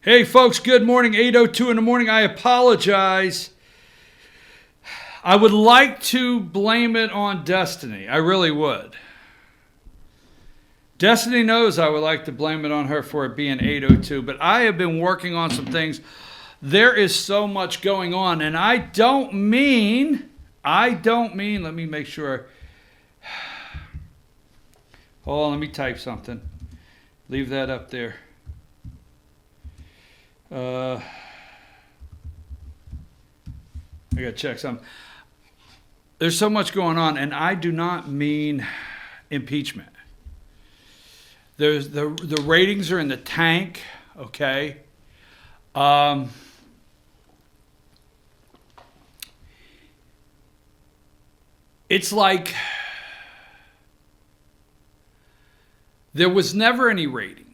Hey folks, good morning. 8:02 in the morning. I apologize. I would like to blame it on Destiny. I really would. Destiny knows I would like to blame it on her for it being 8:02, but I have been working on some things. There is so much going on, and I don't mean, let me make sure. Hold on, let me type something. Leave that up there. I gotta check something. There's so much going on, and I do not mean impeachment. There's the ratings are in the tank. Okay. It's like there was never any ratings.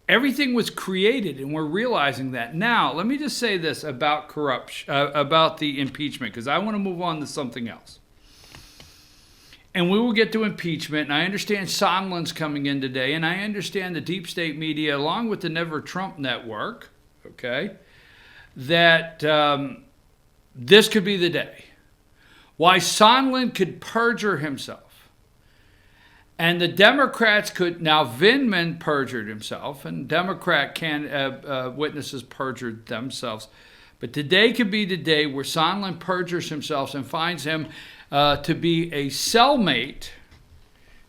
Everything was created, and we're realizing that. Now, let me just say this about corruption, about the impeachment, because I want to move on to something else. And we will get to impeachment, and I understand Sondland's coming in today, and I understand the deep state media, along with the Never Trump Network, okay, that this could be the day. Why Sondland could perjure himself. And the Democrats could, now Vindman perjured himself, and Democrat witnesses perjured themselves. But today could be the day where Sondland perjures himself and finds him to be a cellmate.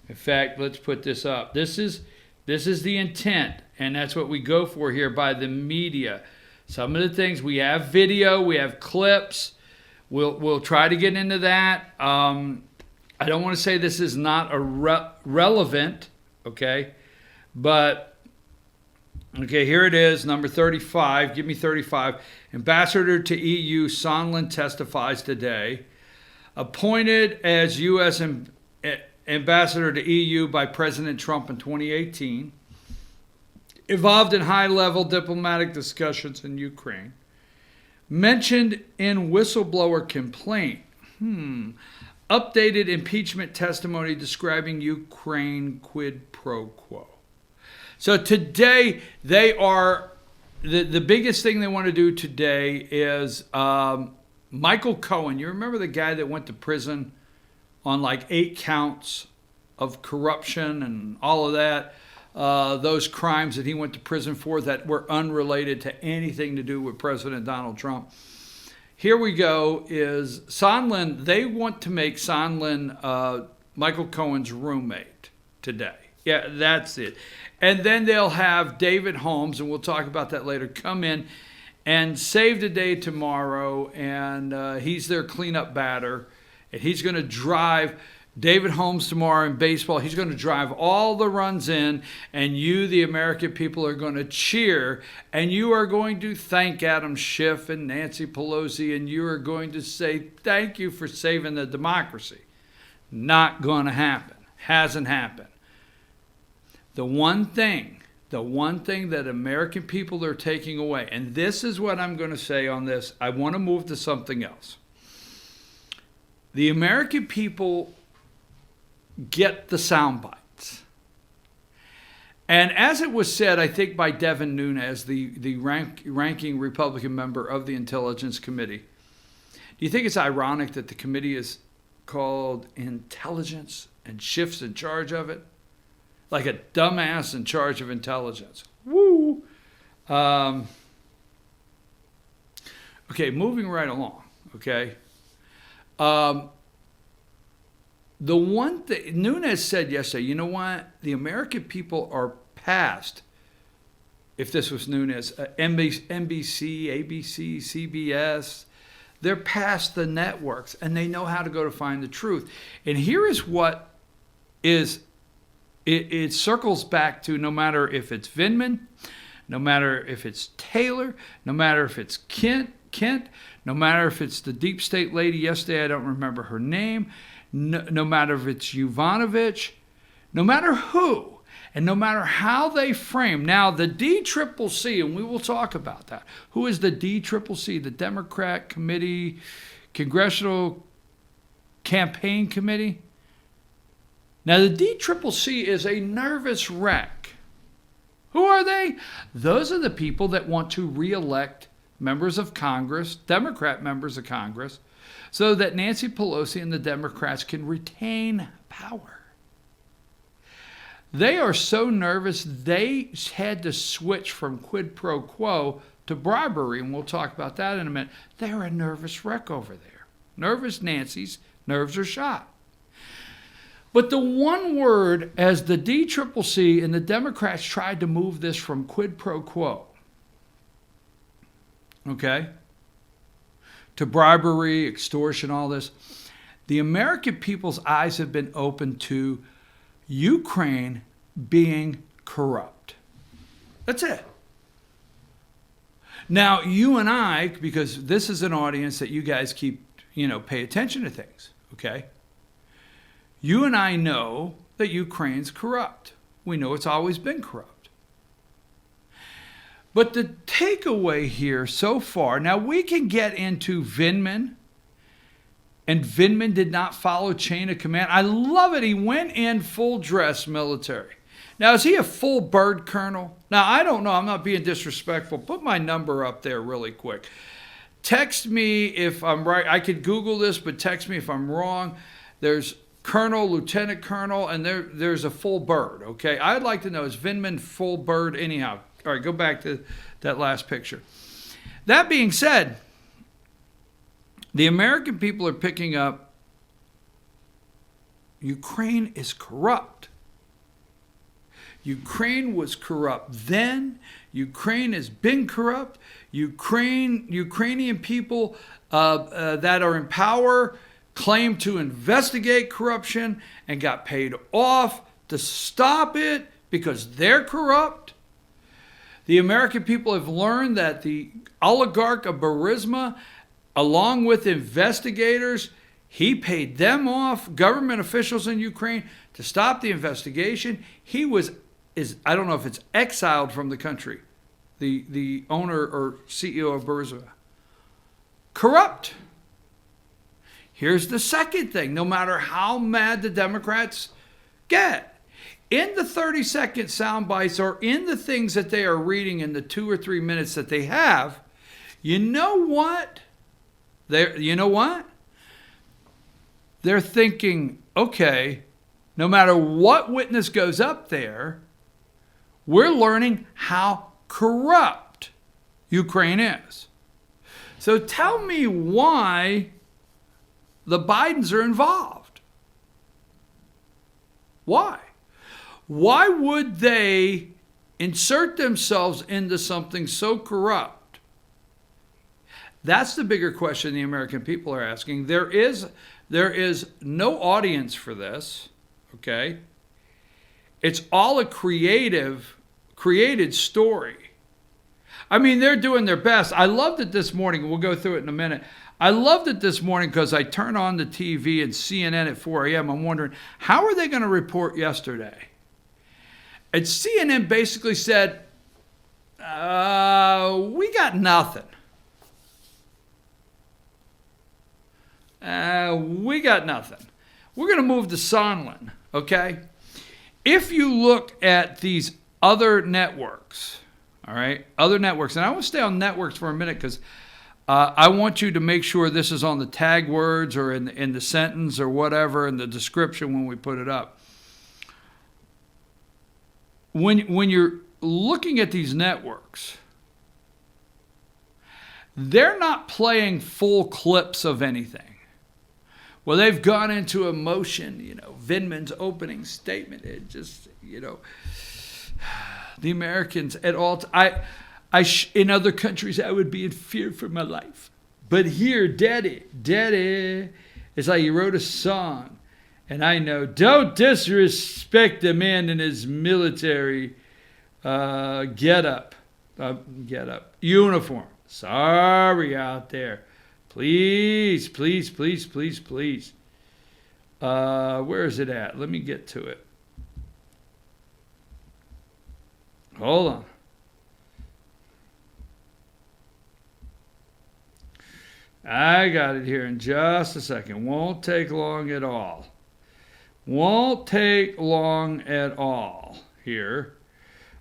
In fact, let's put this up. This is the intent, and that's what we go for here by the media. Some of the things, we have video, we have clips. We'll try to get into that. I don't want to say this is not relevant, okay? But, okay, here it is, number 35. Give me 35. Ambassador to EU, Sondland testifies today. Appointed as U.S. Ambassador to EU by President Trump in 2018. Involved in high-level diplomatic discussions in Ukraine. Mentioned in whistleblower complaint. Updated impeachment testimony describing Ukraine quid pro quo. So today they are, the biggest thing they want to do today is Michael Cohen. You remember the guy that went to prison on like 8 counts of corruption and all of that? Those crimes that he went to prison for that were unrelated to anything to do with President Donald Trump. Here we go, is Sondland, they want to make Sondland Michael Cohen's roommate today. Yeah, that's it. And then they'll have David Holmes, and we'll talk about that later, come in and save the day tomorrow, and he's their cleanup batter, and he's going to drive David Holmes tomorrow in baseball. He's going to drive all the runs in, and you, the American people, are going to cheer, and you are going to thank Adam Schiff and Nancy Pelosi, and you are going to say, thank you for saving the democracy. Not going to happen. Hasn't happened. The one thing that American people are taking away, and this is what I'm going to say on this. I want to move to something else. The American people get the sound bites. And as it was said, I think by Devin Nunes, the ranking Republican member of the Intelligence Committee, do you think it's ironic that the committee is called Intelligence and Schiff's in charge of it? Like a dumbass in charge of intelligence. Woo! Okay, moving right along, okay? The one thing, Nunes said yesterday, you know what? The American people are past, if this was Nunes, NBC, ABC, CBS, they're past the networks, and they know how to go to find the truth. And here is what is, it circles back to, no matter if it's Vindman, no matter if it's Taylor, no matter if it's Kent, no matter if it's the deep state lady yesterday, I don't remember her name, no matter if it's Yovanovitch, no matter who, and no matter how they frame. Now, the DCCC, and we will talk about that. Who is the DCCC? The Democrat Committee, Congressional Campaign Committee? Now, the DCCC is a nervous wreck. Who are they? Those are the people that want to reelect members of Congress, Democrat members of Congress, so that Nancy Pelosi and the Democrats can retain power. They are so nervous, they had to switch from quid pro quo to bribery, and we'll talk about that in a minute. They're a nervous wreck over there. Nervous Nancy's nerves are shot. But the one word, as the DCCC and the Democrats tried to move this from quid pro quo, okay, to bribery, extortion, all this, the American people's eyes have been opened to Ukraine being corrupt. That's it. Now, you and I, because this is an audience that you guys keep, pay attention to things, okay? You and I know that Ukraine's corrupt. We know it's always been corrupt. But the takeaway here so far, now we can get into Vindman, and Vindman did not follow chain of command. I love it. He went in full dress military. Now, is he a full bird colonel? Now, I don't know. I'm not being disrespectful. Put my number up there really quick. Text me if I'm right. I could Google this, but text me if I'm wrong. There's colonel, lieutenant colonel, and there's a full bird, okay? I'd like to know, is Vindman full bird anyhow? All right, go back to that last picture. That being said, the American people are picking up Ukraine is corrupt. Ukraine was corrupt then. Ukraine has been corrupt. Ukrainian people that are in power claim to investigate corruption and got paid off to stop it because they're corrupt. The American people have learned that the oligarch of Burisma, along with investigators, he paid them off, government officials in Ukraine, to stop the investigation. He I don't know if it's exiled from the country, the owner or CEO of Burisma. Corrupt. Here's the second thing. No matter how mad the Democrats get, in the 30-second sound bites or in the things that they are reading in the 2 or 3 minutes that they have, you know what? They're thinking, okay, no matter what witness goes up there, we're learning how corrupt Ukraine is. So tell me why the Bidens are involved. Why? Why would they insert themselves into something so corrupt? That's the bigger question the American people are asking. There is no audience for this, okay? It's all a created story. I mean, they're doing their best. I loved it this morning. We'll go through it in a minute. I loved it this morning because I turned on the TV and CNN at 4 a.m. I'm wondering, how are they going to report yesterday? And CNN basically said, we got nothing. We got nothing. We're going to move to Sondland, okay? If you look at these other networks, all right, other networks, and I want to stay on networks for a minute because I want you to make sure this is on the tag words or in the sentence or whatever in the description when we put it up. When you're looking at these networks, they're not playing full clips of anything. Well, they've gone into emotion, Vindman's opening statement. It just, the Americans at all. In other countries, I would be in fear for my life. But here, Daddy, it's like he wrote a song. And I know, don't disrespect the man in his military get-up, uniform. Sorry out there. Please. Where is it at? Let me get to it. Hold on. I got it here in just a second. Won't take long at all. Here.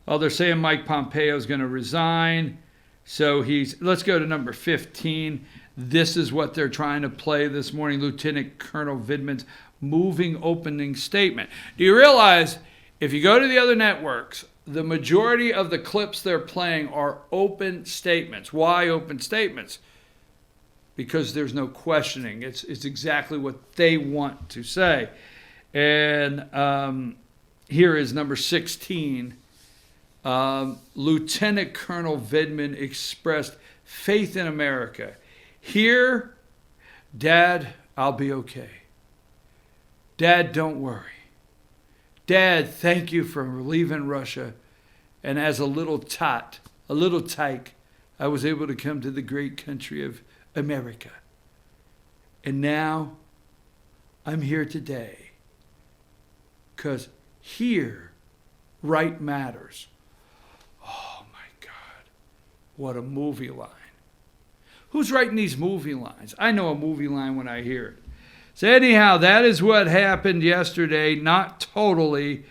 Oh, they're saying Mike Pompeo is going to resign. So let's go to number 15. This is what they're trying to play this morning. Lieutenant Colonel Vindman's moving opening statement. Do you realize if you go to the other networks, the majority of the clips they're playing are open statements? Why open statements? Because there's no questioning. It's exactly what they want to say. And here is number 16. Lieutenant Colonel Vindman expressed faith in America. Here, Dad, I'll be okay. Dad, don't worry. Dad, thank you for leaving Russia. And as a little tyke, I was able to come to the great country of America. And now I'm here today because here, right matters. Oh my God, what a movie line. Who's writing these movie lines? I know a movie line when I hear it. So anyhow, that is what happened yesterday, not totally.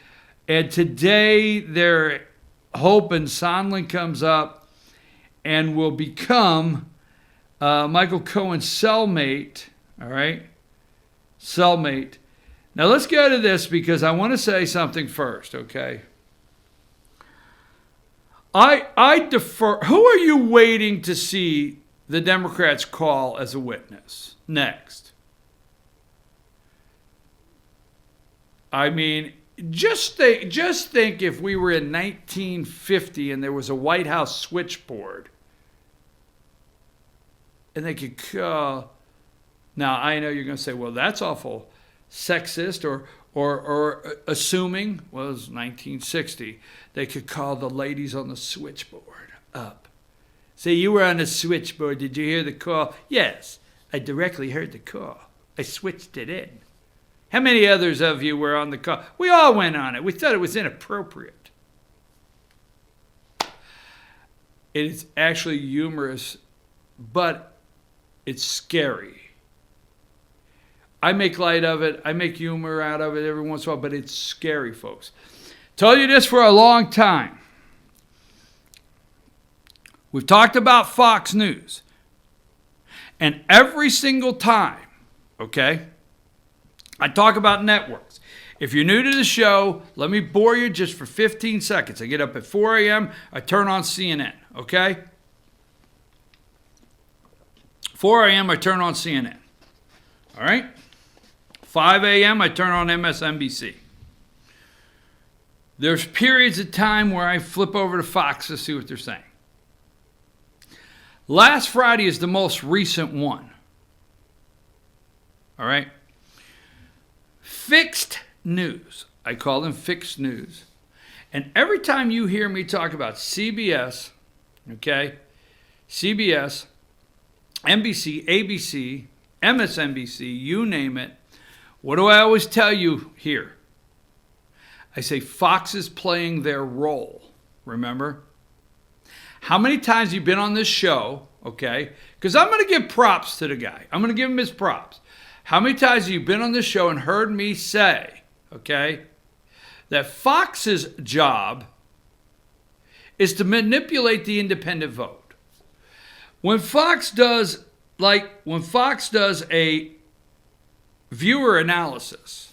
And today they're hoping Sondland comes up and will become Michael Cohen's cellmate. All right? Cellmate. Now let's go to this because I want to say something first, okay? I defer. Who are you waiting to see the Democrats call as a witness next? I mean, just think if we were in 1950 and there was a White House switchboard and they could call. Now, I know you're going to say, well, that's awful sexist or assuming, well, it was 1960, they could call the ladies on the switchboard up. Say, you were on the switchboard. Did you hear the call? Yes, I directly heard the call. I switched it in. How many others of you were on the call? We all went on it. We thought it was inappropriate. It is actually humorous, but it's scary. I make light of it. I make humor out of it every once in a while, but it's scary, folks. Told you this for a long time. We've talked about Fox News. And every single time, okay, I talk about networks. If you're new to the show, let me bore you just for 15 seconds. I get up at 4 a.m., I turn on CNN, okay? 4 a.m., I turn on CNN, all right? 5 a.m., I turn on msnbc. There's periods of time where I flip over to Fox to see what they're saying. Last Friday is the most recent one. All right? Fixed news. I call them fixed news. And every time you hear me talk about CBS, okay, CBS, NBC, ABC, MSNBC, you name it, what do I always tell you here? I say Fox is playing their role, remember? How many times have you been on this show, okay? Because I'm going to give props to the guy. I'm going to give him his props. How many times have you been on this show and heard me say, okay, that Fox's job is to manipulate the independent vote? When Fox does a viewer analysis,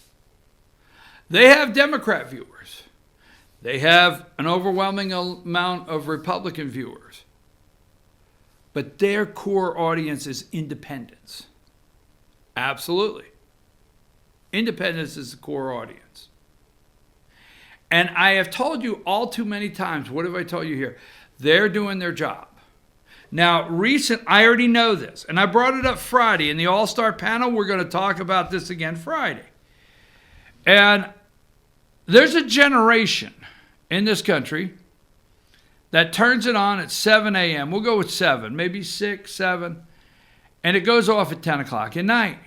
they have Democrat viewers. They have an overwhelming amount of Republican viewers. But their core audience is independents. Absolutely. Independence is the core audience. And I have told you all too many times, what have I told you here? They're doing their job. Now, I already know this, and I brought it up Friday in the All-Star panel. We're going to talk about this again Friday. And there's a generation in this country that turns it on at 7 a.m. We'll go with 7, maybe 6, 7, and it goes off at 10 o'clock at night.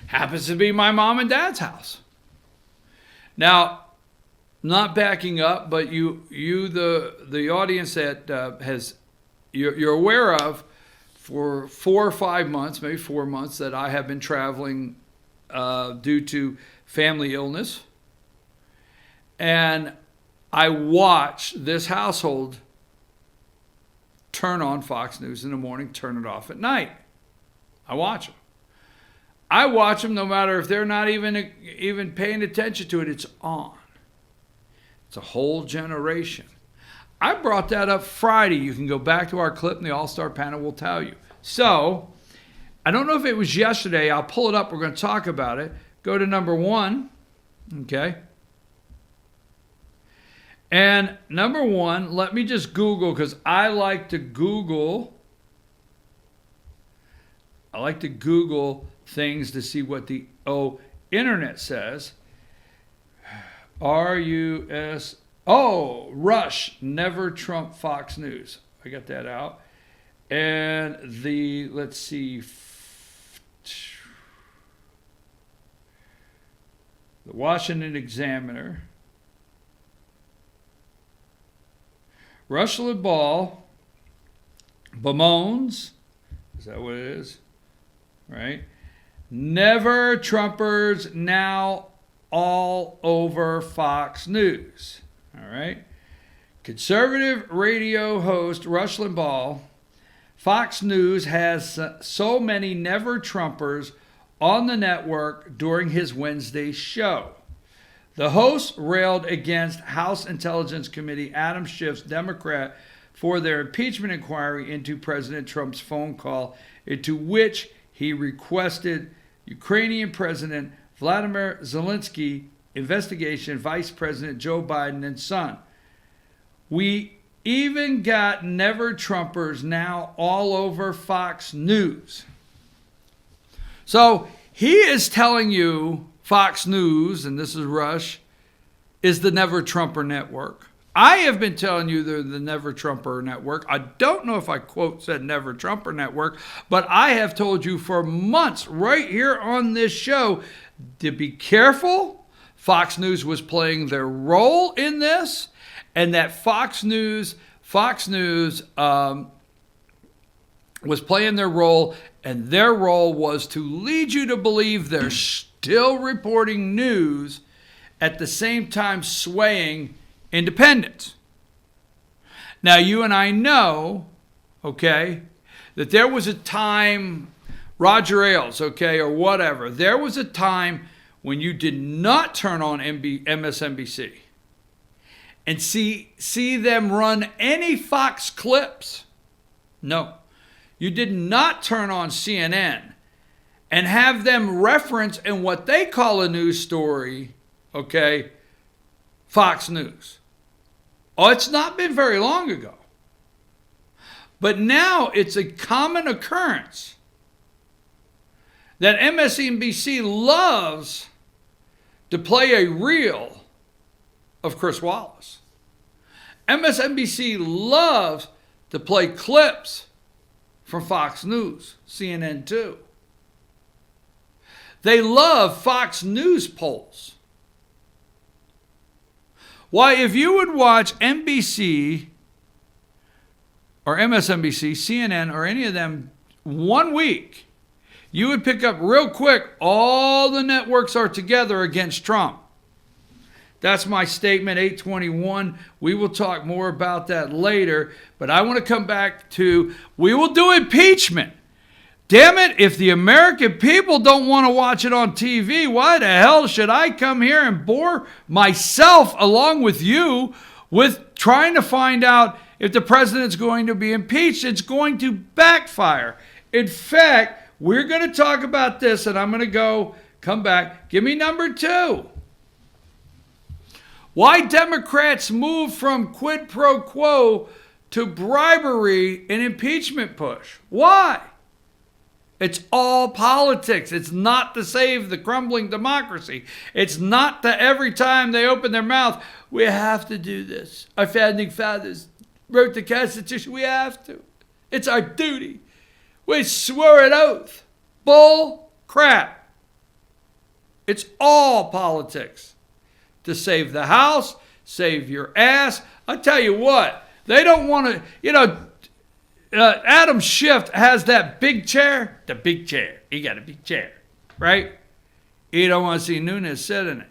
Happens to be my mom and dad's house. Now, not backing up, but the audience that you're aware of, for 4 or 5 months, maybe 4 months, that I have been traveling due to family illness. And I watch this household turn on Fox News in the morning, turn it off at night. I watch them. I watch them no matter if they're not even paying attention to it. It's on. It's a whole generation. I brought that up Friday. You can go back to our clip and the All-Star panel will tell you. So, I don't know if it was yesterday. I'll pull it up. We're going to talk about it. Go to number 1. Okay. And number 1, let me just Google, because I like to Google things to see what the internet says. Rush, never Trump Fox News. I got that out. And let's see, the Washington Examiner. Rush Limbaugh bemoans, is that what it is? Right? Never Trumpers now all over Fox News. All right? Conservative radio host Rush Limbaugh, Fox News has so many never Trumpers on the network during his Wednesday show. The host railed against House Intelligence Committee Adam Schiff's Democrat for their impeachment inquiry into President Trump's phone call, into which he requested Ukrainian President Vladimir Zelensky investigation, Vice President Joe Biden and son. We even got never Trumpers now all over Fox News. So he is telling you Fox News, and this is Rush, is the Never Trumper Network. I have been telling you they're the Never Trumper Network. I don't know if I quote said Never Trumper Network, but I have told you for months right here on this show to be careful. Fox News was playing their role in this, and that Fox News was playing their role, and their role was to lead you to believe they're still reporting news at the same time swaying independence. Now, you and I know, okay, that there was a time, Roger Ailes, okay, or whatever, there was a time when you did not turn on MSNBC and see them run any Fox clips. No. You did not turn on CNN and have them reference in what they call a news story, okay, Fox News. Oh, it's not been very long ago. But now it's a common occurrence that MSNBC loves to play a reel of Chris Wallace. MSNBC loves to play clips from Fox News, CNN too. They love Fox News polls. Why, if you would watch NBC or MSNBC, CNN, or any of them 1 week, you would pick up real quick all the networks are together against Trump. That's my statement, 821. We will talk more about that later, but I want to come back to, we will do impeachment. Damn it, if the American people don't want to watch it on TV, why the hell should I come here and bore myself along with you with trying to find out if the president's going to be impeached? It's going to backfire. In fact, we're going to talk about this, and I'm going to come back. Give me number 2. Why Democrats move from quid pro quo to bribery and impeachment push. Why? It's all politics. It's not to save the crumbling democracy. It's not that every time they open their mouth, we have to do this. Our founding fathers wrote the Constitution. We have to. It's our duty. We swore an oath. Bull crap. It's all politics. To save the House, save your ass. I tell you what, they don't want to, Adam Schiff has that big chair, the big chair. He got a big chair, right? He don't want to see Nunes sit in it.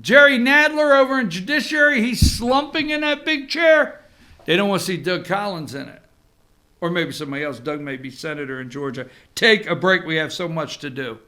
Jerry Nadler over in Judiciary, he's slumping in that big chair. They don't want to see Doug Collins in it. Or maybe somebody else. Doug may be senator in Georgia. Take a break. We have so much to do.